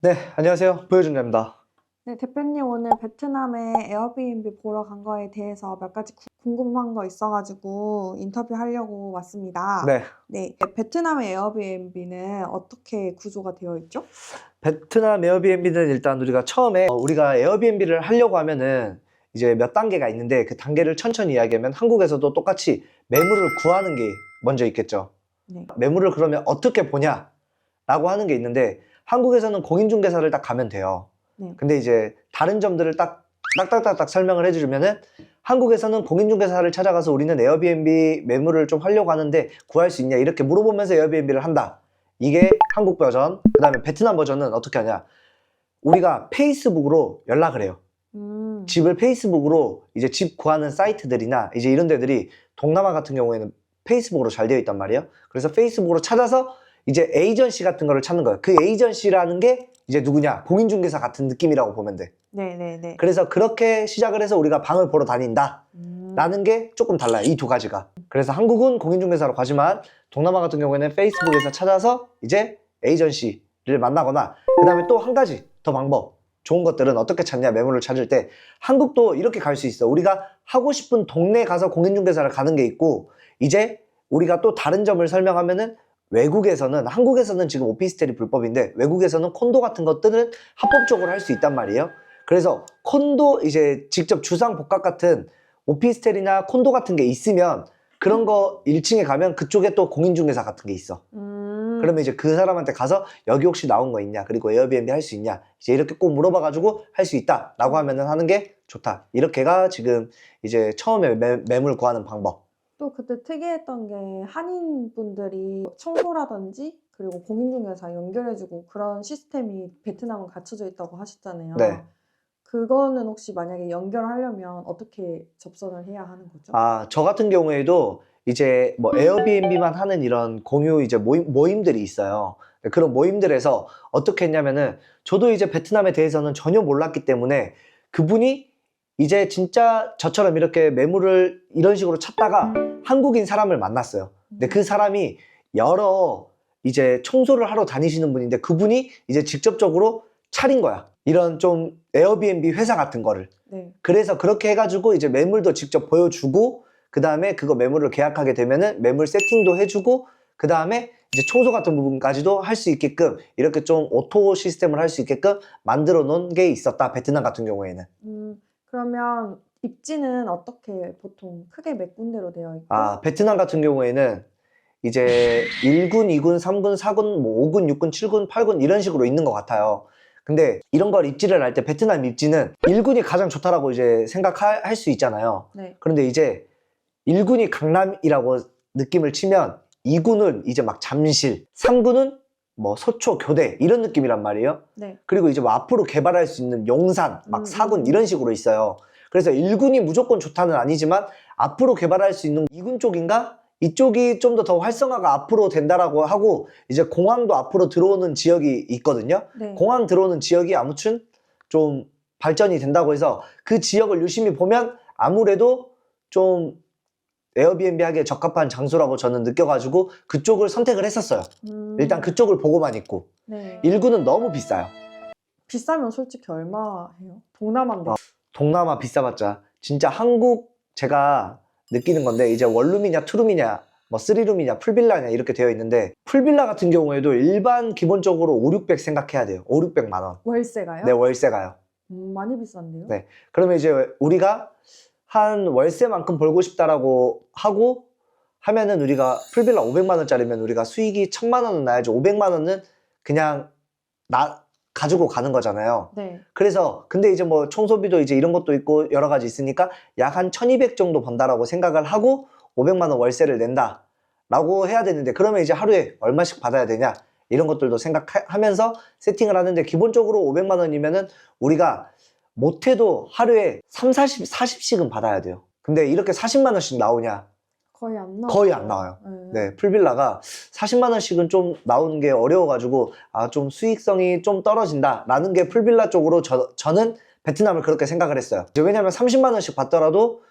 네, 안녕하세요. 보여준입니다. 네, 대표님 오늘 베트남에 에어비앤비 보러 간 거에 대해서 몇 가지 궁금한 거 있어가지고 인터뷰하려고 왔습니다. 네, 네, 베트남의 에어비앤비는 어떻게 구조가 되어 있죠? 베트남 에어비앤비는 일단 우리가 처음에 우리가 에어비앤비를 하려고 하면은 이제 몇 단계가 있는데 그 단계를 천천히 이야기하면 한국에서도 똑같이 매물을 구하는 게 먼저 있겠죠. 네. 매물을 그러면 어떻게 보냐라고 하는 게 있는데 한국에서는 공인중개사를 딱 가면 돼요. 네. 근데 이제 다른 점들을 딱딱딱딱 설명을 해주면은 한국에서는 공인중개사를 찾아가서 우리는 에어비앤비 매물을 좀 하려고 하는데 구할 수 있냐 이렇게 물어보면서 에어비앤비를 한다. 이게 한국 버전. 그 다음에 베트남 버전은 어떻게 하냐, 우리가 페이스북으로 연락을 해요. 집을 페이스북으로 이제 집 구하는 사이트들이나 이제 이런 데들이 동남아 같은 경우에는 페이스북으로 잘 되어 있단 말이에요. 그래서 페이스북으로 찾아서 이제 에이전시 같은 거를 찾는 거예요. 그 에이전시라는 게 이제 누구냐, 공인중개사 같은 느낌이라고 보면 돼. 네네네. 그래서 그렇게 시작을 해서 우리가 방을 보러 다닌다 라는 게 조금 달라요, 이 두 가지가. 그래서 한국은 공인중개사로 가지만 동남아 같은 경우에는 페이스북에서 찾아서 이제 에이전시를 만나거나, 그 다음에 또 한 가지 더 방법 좋은 것들은 어떻게 찾냐, 매물을 찾을 때 한국도 이렇게 갈 수 있어. 우리가 하고 싶은 동네에 가서 공인중개사를 가는 게 있고, 이제 우리가 또 다른 점을 설명하면은 외국에서는, 한국에서는 지금 오피스텔이 불법인데 외국에서는 콘도 같은 것들은 합법적으로 할 수 있단 말이에요. 그래서 콘도, 이제 직접 주상복합 같은 오피스텔이나 콘도 같은 게 있으면 그런 거 1층에 가면 그쪽에 또 공인중개사 같은 게 있어. 그러면 이제 그 사람한테 가서 여기 혹시 나온 거 있냐, 그리고 에어비앤비 할 수 있냐, 이제 이렇게 꼭 물어봐가지고 할 수 있다 라고 하면은 하는 게 좋다. 이렇게가 지금 이제 처음에 매물 구하는 방법. 또 그때 특이했던 게 한인분들이 청소라든지 그리고 공인중개사 연결해주고 그런 시스템이 베트남은 갖춰져 있다고 하셨잖아요. 네. 그거는 혹시 만약에 연결하려면 어떻게 접선을 해야 하는 거죠? 저 같은 경우에도 이제 뭐 에어비앤비만 하는 이런 공유 이제 모임들이 있어요. 그런 모임들에서 어떻게 했냐면은, 저도 이제 베트남에 대해서는 전혀 몰랐기 때문에 그분이 이제 진짜 저처럼 이렇게 매물을 이런 식으로 찾다가 한국인 사람을 만났어요. 근데 그 사람이 여러 이제 청소를 하러 다니시는 분인데 그분이 이제 직접적으로 차린 거야, 이런 좀 에어비앤비 회사 같은 거를. 네. 그래서 그렇게 해가지고 이제 매물도 직접 보여주고, 그 다음에 그거 매물을 계약하게 되면은 매물 세팅도 해주고, 그 다음에 이제 청소 같은 부분까지도 할 수 있게끔 이렇게 좀 오토 시스템을 할 수 있게끔 만들어 놓은 게 있었다, 베트남 같은 경우에는. 그러면 입지는 어떻게 보통 크게 몇 군데로 되어 있고? 베트남 같은 경우에는 이제 1군, 2군, 3군, 4군, 뭐 5군, 6군, 7군, 8군 이런 식으로 있는 것 같아요. 근데 이런 걸 입지를 할 때 베트남 입지는 1군이 가장 좋다라고 이제 생각할 수 있잖아요. 네. 그런데 이제 1군이 강남이라고 느낌을 치면 2군은 이제 막 잠실, 3군은 뭐 서초, 교대 이런 느낌이란 말이에요. 네. 그리고 이제 뭐 앞으로 개발할 수 있는 용산, 막 4군 이런 식으로 있어요. 그래서 1군이 무조건 좋다는 아니지만 앞으로 개발할 수 있는 2군 쪽인가? 이쪽이 좀 더 활성화가 앞으로 된다라고 하고, 이제 공항도 앞으로 들어오는 지역이 있거든요. 네. 공항 들어오는 지역이 아무튼 좀 발전이 된다고 해서 그 지역을 유심히 보면 아무래도 좀 에어비앤비 하기에 적합한 장소라고 저는 느껴가지고 그쪽을 선택을 했었어요. 일단 그쪽을 보고만 있고. 네. 1군은 너무 비싸요. 비싸면 솔직히 얼마 해요? 동남아인데. 동남아 비싸봤자 진짜 한국, 제가 느끼는 건데 이제 원룸이냐 투룸이냐 뭐 쓰리룸이냐 풀빌라냐 이렇게 되어 있는데, 풀빌라 같은 경우에도 일반 기본적으로 5, 600 생각해야 돼요. 5, 600만 원. 월세가요? 네, 월세가요. 많이 비싼데요? 네. 그러면 이제 우리가 한 월세만큼 벌고 싶다라고 하고 하면은 우리가 풀빌라 500만 원짜리면 우리가 수익이 1000만 원은 나야지 500만 원은 그냥 가지고 가는 거잖아요. 네. 그래서 근데 이제 뭐 청소비도 이제 이런 것도 있고 여러 가지 있으니까 약 한 1200 정도 번다라고 생각을 하고 500만 원 월세를 낸다 라고 해야 되는데, 그러면 이제 하루에 얼마씩 받아야 되냐 이런 것들도 생각하면서 세팅을 하는데, 기본적으로 500만 원이면은 우리가 못해도 하루에 3, 40씩은 받아야 돼요. 근데 이렇게 40만 원씩 나오냐? 거의 안 나와요. 거의 안 나와요. 네, 풀빌라가 40만 원씩은 좀 나오는 게 어려워가지고 좀 수익성이 좀 떨어진다 라는 게 풀빌라 쪽으로 저는 베트남을 그렇게 생각을 했어요. 왜냐면 30만 원씩 받더라도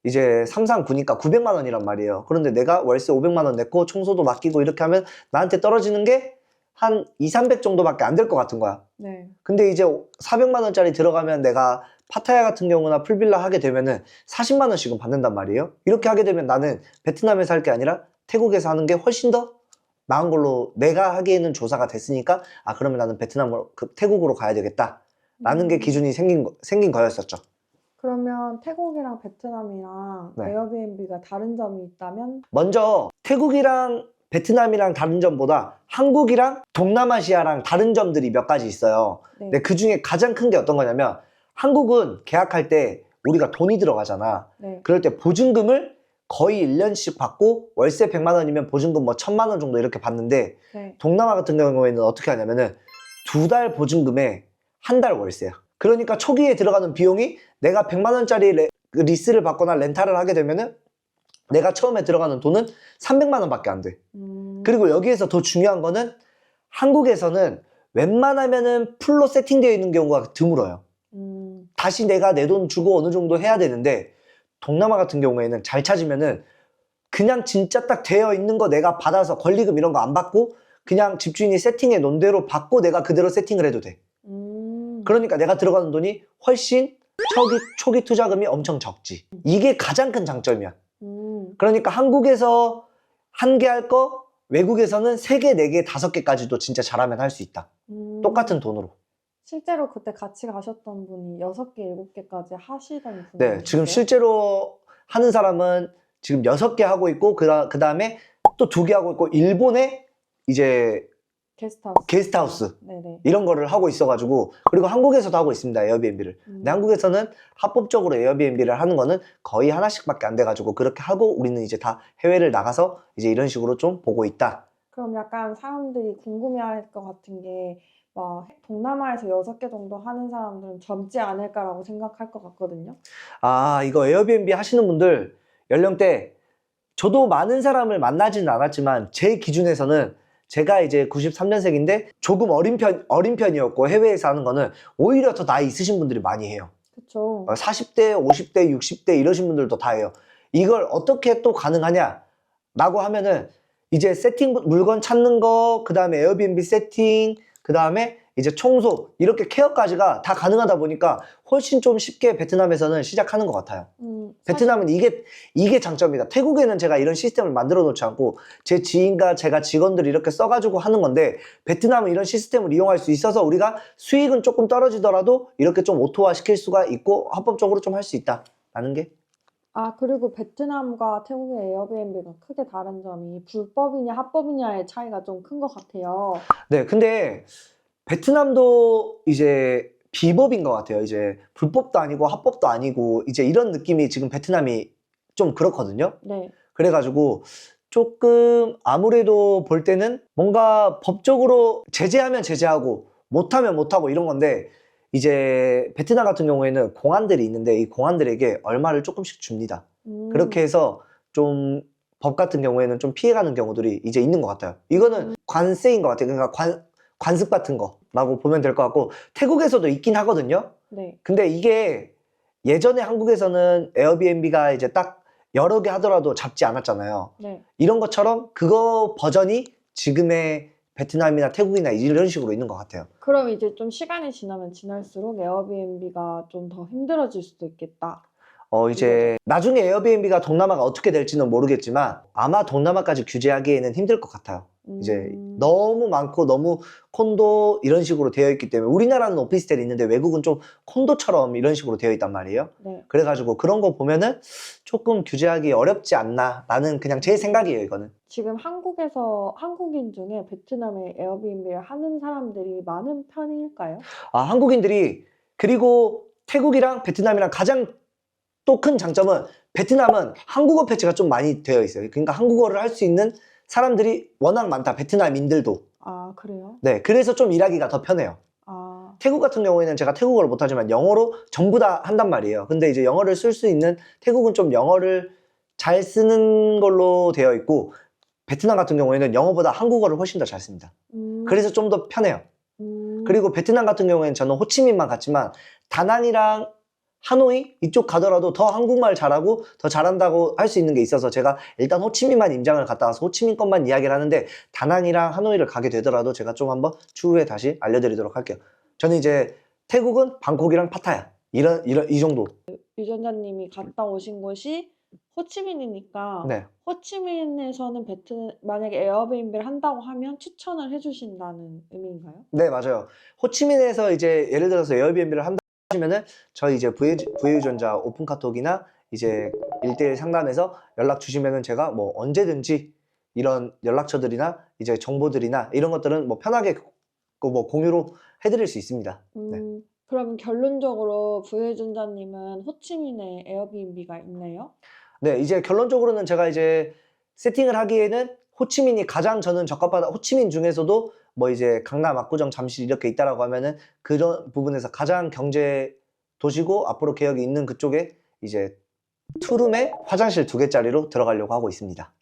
이제 3, 3, 9니까 900만 원이란 말이에요. 그런데 내가 월세 500만 원 냈고 청소도 맡기고 이렇게 하면 나한테 떨어지는 게 한 2, 300 정도밖에 안 될 것 같은 거야. 네. 근데 이제 400만 원짜리 들어가면 내가 파타야 같은 경우나 풀빌라 하게 되면은 40만 원씩은 받는단 말이에요. 이렇게 하게 되면 나는 베트남에서 할 게 아니라 태국에서 하는 게 훨씬 더 나은 걸로 내가 하기에는 조사가 됐으니까 아 그러면 나는 베트남으로 태국으로 가야 되겠다 라는 게 기준이 생긴 거였었죠. 그러면 태국이랑 베트남이랑 네. 에어비앤비가 다른 점이 있다면? 먼저 태국이랑 베트남이랑 다른 점보다 한국이랑 동남아시아랑 다른 점들이 몇 가지 있어요. 네. 근데 그 중에 가장 큰 게 어떤 거냐면 한국은 계약할 때 우리가 돈이 들어가잖아. 네. 그럴 때 보증금을 거의 1년씩 받고 월세 100만 원이면 보증금 뭐 1000만 원 정도 이렇게 받는데 네. 동남아 같은 경우에는 어떻게 하냐면은 2달 보증금에 한 달 월세야. 그러니까 초기에 들어가는 비용이 내가 100만 원짜리 리스를 받거나 렌탈을 하게 되면은 내가 처음에 들어가는 돈은 300만 원밖에 안 돼. 그리고 여기에서 더 중요한 거는 한국에서는 웬만하면은 풀로 세팅되어 있는 경우가 드물어요. 다시 내가 내 돈 주고 어느 정도 해야 되는데 동남아 같은 경우에는 잘 찾으면은 그냥 진짜 딱 되어 있는 거 내가 받아서 권리금 이런 거 안 받고 그냥 집주인이 세팅해 놓은 대로 받고 내가 그대로 세팅을 해도 돼. 그러니까 내가 들어가는 돈이 훨씬 초기 투자금이 엄청 적지. 이게 가장 큰 장점이야. 그러니까 한국에서 한 개 할 거 외국에서는 3개, 4개, 5개까지도 진짜 잘하면 할 수 있다. 똑같은 돈으로. 실제로 그때 같이 가셨던 분이 6개, 7개까지 하시던 분이 네, 지금 실제로 하는 사람은 지금 6개 하고 있고 그 다음에 또 2개 하고 있고 일본에 이제 게스트하우스 네네. 이런 거를 하고 있어가지고 그리고 한국에서도 하고 있습니다. 에어비앤비를. 근데 한국에서는 합법적으로 에어비앤비를 하는 거는 거의 하나씩밖에 안 돼가지고 그렇게 하고 우리는 이제 다 해외를 나가서 이제 이런 식으로 좀 보고 있다. 그럼 약간 사람들이 궁금해할 것 같은 게 막 동남아에서 6개 정도 하는 사람들은 젊지 않을까라고 생각할 것 같거든요. 아 이거 에어비앤비 하시는 분들 연령대 저도 많은 사람을 만나지는 않았지만 제 기준에서는 제가 이제 93년생인데 조금 어린 편이었고 해외에서 하는 거는 오히려 더 나이 있으신 분들이 많이 해요. 그렇죠. 40대, 50대, 60대 이러신 분들도 다 해요. 이걸 어떻게 또 가능하냐 라고 하면은 이제 세팅 물건 찾는 거, 그 다음에 에어비앤비 세팅, 그 다음에 이제 청소 이렇게 케어까지가 다 가능하다 보니까 훨씬 좀 쉽게 베트남에서는 시작하는 것 같아요. 베트남은 이게 장점이다. 태국에는 제가 이런 시스템을 만들어 놓지 않고 제 지인과 제가 직원들이 이렇게 써가지고 하는 건데 베트남은 이런 시스템을 이용할 수 있어서 우리가 수익은 조금 떨어지더라도 이렇게 좀 오토화 시킬 수가 있고 합법적으로 좀 할 수 있다라는 게. 아, 그리고 베트남과 태국의 에어비앤비가 크게 다른 점이 불법이냐 합법이냐의 차이가 좀 큰 것 같아요. 네, 근데 베트남도 이제 비법인 것 같아요. 이제 불법도 아니고 합법도 아니고 이제 이런 느낌이 지금 베트남이 좀 그렇거든요. 네. 그래가지고 조금 아무래도 볼 때는 뭔가 법적으로 제재하면 제재하고 못하면 못하고 이런 건데 이제 베트남 같은 경우에는 공안들이 있는데 이 공안들에게 얼마를 조금씩 줍니다. 그렇게 해서 좀 법 같은 경우에는 좀 피해가는 경우들이 이제 있는 것 같아요. 이거는 관세인 것 같아요. 그러니까 관습 같은 거라고 보면 될 것 같고 태국에서도 있긴 하거든요. 네. 근데 이게 예전에 한국에서는 에어비앤비가 이제 딱 여러 개 하더라도 잡지 않았잖아요. 네. 이런 것처럼 그거 버전이 지금의 베트남이나 태국이나 이런 식으로 있는 것 같아요. 그럼 이제 좀 시간이 지나면 지날수록 에어비앤비가 좀 더 힘들어질 수도 있겠다. 이제 나중에 에어비앤비가 동남아가 어떻게 될지는 모르겠지만 아마 동남아까지 규제하기에는 힘들 것 같아요. 이제 너무 많고 너무 콘도 이런 식으로 되어 있기 때문에 우리나라는 오피스텔이 있는데 외국은 좀 콘도처럼 이런 식으로 되어 있단 말이에요. 네. 그래가지고 그런 거 보면은 조금 규제하기 어렵지 않나 라는 그냥 제 생각이에요. 이거는. 지금 한국에서 한국인 중에 베트남에 에어비앤비를 하는 사람들이 많은 편일까요? 아, 한국인들이 그리고 태국이랑 베트남이랑 가장 또 큰 장점은 베트남은 한국어 패치가 좀 많이 되어 있어요. 그러니까 한국어를 할 수 있는 사람들이 워낙 많다. 베트남인들도. 아, 그래요? 네, 그래서 좀 일하기가 더 편해요. 아, 태국 같은 경우에는 제가 태국어를 못하지만 영어로 전부 다 한단 말이에요. 근데 이제 영어를 쓸 수 있는 태국은 좀 영어를 잘 쓰는 걸로 되어 있고 베트남 같은 경우에는 영어보다 한국어를 훨씬 더 잘 씁니다. 그래서 좀 더 편해요. 그리고 베트남 같은 경우에는 저는 호치민만 갔지만 다낭이랑 하노이 이쪽 가더라도 더 한국말 잘하고 더 잘한다고 할 수 있는 게 있어서 제가 일단 호치민만 임장을 갔다 와서 호치민 것만 이야기를 하는데 다낭이랑 하노이를 가게 되더라도 제가 좀 한번 추후에 다시 알려드리도록 할게요. 저는 이제 태국은 방콕이랑 파타야 이 정도. 유전자님이 갔다 오신 곳이 호치민이니까 네. 호치민에서는 만약에 에어비앤비를 한다고 하면 추천을 해주신다는 의미인가요? 네, 맞아요. 호치민에서 이제 예를 들어서 에어비앤비를 한다 하시면은 저희 이제 VA유전자 오픈카톡이나 이제 1대1 상담에서 연락 주시면은 제가 뭐 언제든지 이런 연락처들이나 이제 정보들이나 이런 것들은 뭐 편하게 뭐 공유로 해드릴 수 있습니다. 네. 그럼 결론적으로 부유전자님은 호치민에 에어비앤비가 있네요? 네, 이제 결론적으로는 제가 이제 세팅을 하기에는 호치민이 가장 저는 적합하다. 호치민 중에서도 뭐 이제 강남, 압구정, 잠실 이렇게 있다라고 하면은 그런 부분에서 가장 경제 도시고 앞으로 개혁이 있는 그쪽에 이제 투룸에 화장실 2개짜리로 들어가려고 하고 있습니다.